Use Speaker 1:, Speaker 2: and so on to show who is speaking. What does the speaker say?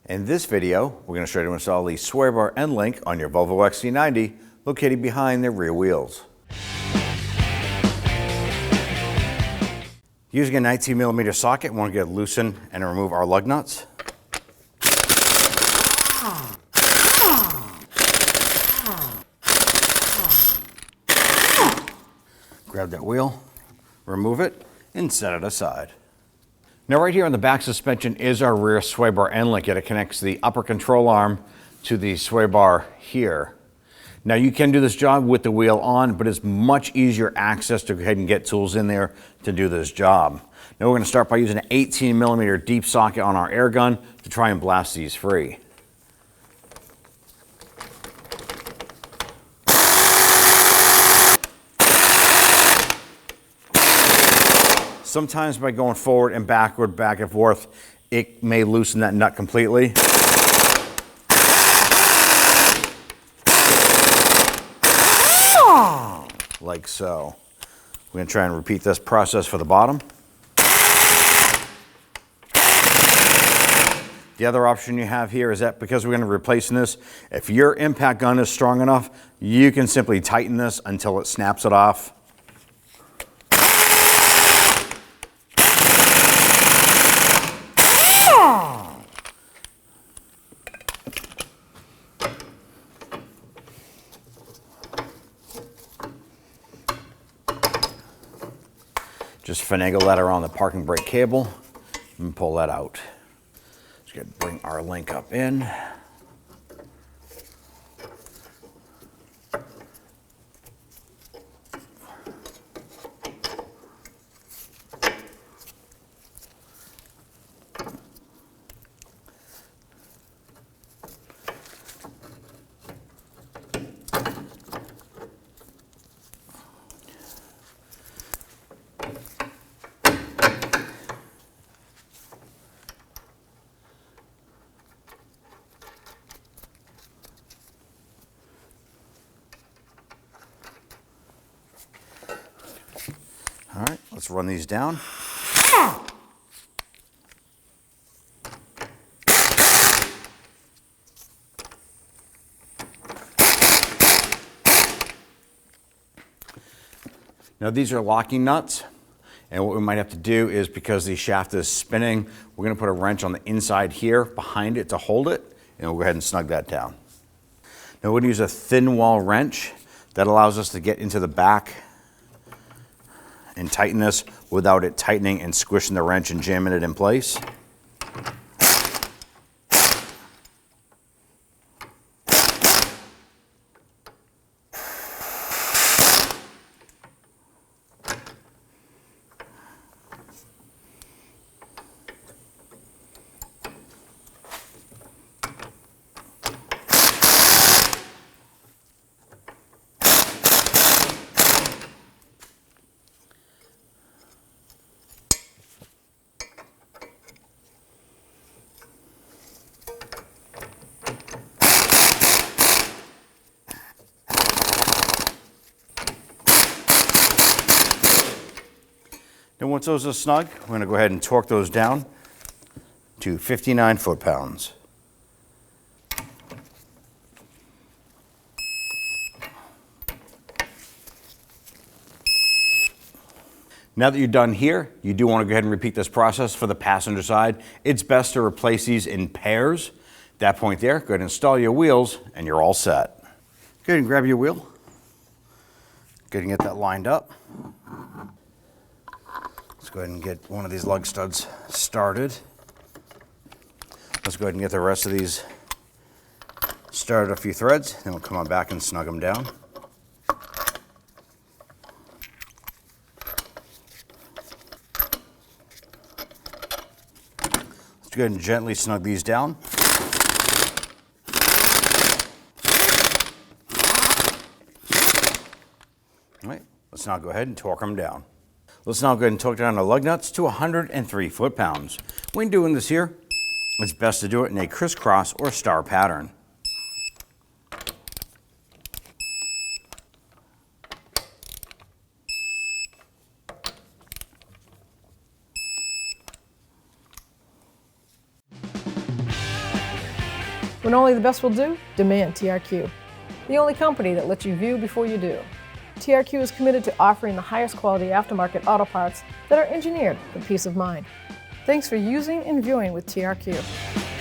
Speaker 1: In this video, we're going to show you how to install the sway bar end link on your Volvo XC90 located behind the rear wheels. Using a 19mm socket, we want to get it loosened and remove our lug nuts. Grab that wheel, remove it, and set it aside. Now right here on the back suspension is our rear sway bar end link. It connects the upper control arm to the sway bar here. Now you can do this job with the wheel on, but it's much easier access to go ahead and get tools in there to do this job. Now we're going to start by using an 18mm deep socket on our air gun to try and blast these free. Sometimes by going forward and backward, back and forth, it may loosen that nut completely. Like so. We're going to try and repeat this process for the bottom. The other option you have here is that because we're going to be replacing this, if your impact gun is strong enough, you can simply tighten this until it snaps it off. Just finagle that around the parking brake cable and pull that out. Just gonna bring our link up in. All right, let's run these down. Now these are locking nuts, and what we might have to do is, because the shaft is spinning, we're going to put a wrench on the inside here behind it to hold it, and we'll go ahead and snug that down. Now we're going to use a thin wall wrench that allows us to get into the back and tighten this without it tightening and squishing the wrench and jamming it in place. Then once those are snug, we're going to go ahead and torque those down to 59 foot-pounds. Now that you're done here, you do want to go ahead and repeat this process for the passenger side. It's best to replace these in pairs. At that point there, go ahead and install your wheels and you're all set. Go ahead and grab your wheel. Go ahead and get that lined up. Let's go ahead and get one of these lug studs started. Let's go ahead and get the rest of these started a few threads, then we'll come on back and snug them down. Let's go ahead and gently snug these down. All right, let's now go ahead and torque them down. Let's now go ahead and torque down the lug nuts to 103 foot-pounds. When doing this here, it's best to do it in a crisscross or star pattern.
Speaker 2: When only the best will do, demand TRQ. The only company that lets you view before you do. TRQ is committed to offering the highest quality aftermarket auto parts that are engineered for peace of mind. Thanks for using and viewing with TRQ.